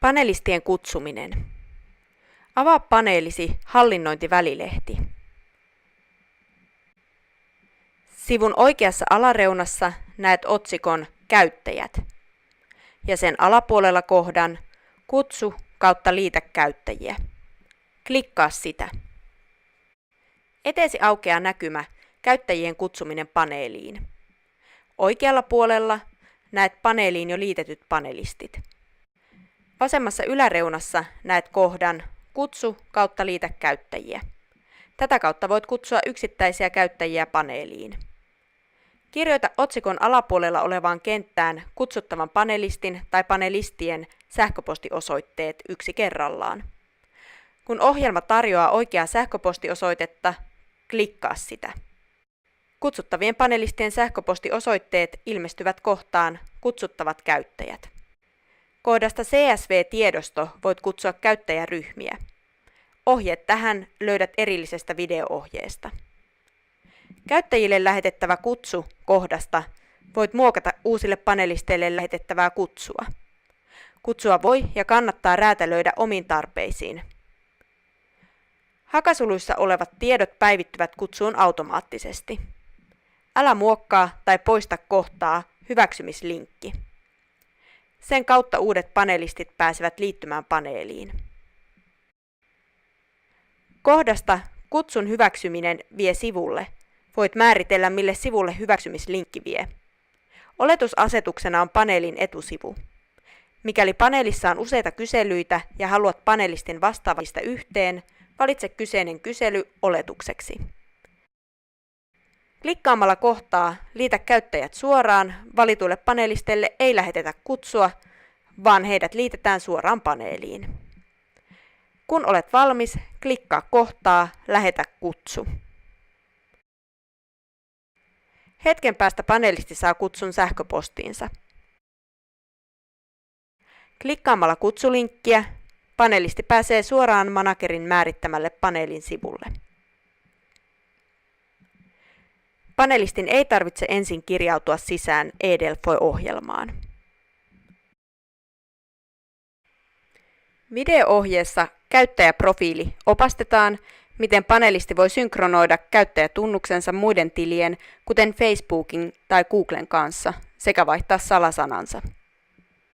Panelistien kutsuminen. Avaa paneelisi hallinnointivälilehti. Sivun oikeassa alareunassa näet otsikon Käyttäjät ja sen alapuolella kohdan Kutsu / liitä käyttäjiä. Klikkaa sitä. Eteesi aukeaa näkymä Käyttäjien kutsuminen paneeliin. Oikealla puolella näet paneeliin jo liitetyt panelistit. Vasemmassa yläreunassa näet kohdan Kutsu / liitä käyttäjiä. Tätä kautta voit kutsua yksittäisiä käyttäjiä paneeliin. Kirjoita otsikon alapuolella olevaan kenttään kutsuttavan panelistin tai panelistien sähköpostiosoitteet yksi kerrallaan. Kun ohjelma tarjoaa oikeaa sähköpostiosoitetta, klikkaa sitä. Kutsuttavien panelistien sähköpostiosoitteet ilmestyvät kohtaan Kutsuttavat käyttäjät. Kohdasta CSV-tiedosto voit kutsua käyttäjäryhmiä. Ohjeet tähän löydät erillisestä video-ohjeesta. Käyttäjille lähetettävä kutsu kohdasta voit muokata uusille panelisteille lähetettävää kutsua. Kutsua voi ja kannattaa räätälöidä omiin tarpeisiin. Hakasuluissa olevat tiedot päivittyvät kutsuun automaattisesti. Älä muokkaa tai poista kohtaa hyväksymislinkki. Sen kautta uudet panelistit pääsevät liittymään paneeliin. Kohdasta Kutsun hyväksyminen vie sivulle voit määritellä, mille sivulle hyväksymislinkki vie. Oletusasetuksena on paneelin etusivu. Mikäli paneelissa on useita kyselyitä ja haluat panelistin vastaavista yhteen, valitse kyseinen kysely oletukseksi. Klikkaamalla kohtaa Liitä käyttäjät suoraan valituille panelisteille ei lähetetä kutsua, vaan heidät liitetään suoraan paneeliin. Kun olet valmis, klikkaa kohtaa Lähetä kutsu. Hetken päästä panelisti saa kutsun sähköpostiinsa. Klikkaamalla kutsulinkkiä panelisti pääsee suoraan managerin määrittämälle paneelin sivulle. Panelistin ei tarvitse ensin kirjautua sisään eDelphoi-ohjelmaan. Video-ohjeessa Käyttäjäprofiili opastetaan, miten panelisti voi synkronoida käyttäjätunnuksensa muiden tilien, kuten Facebookin tai Googlen kanssa, sekä vaihtaa salasanansa.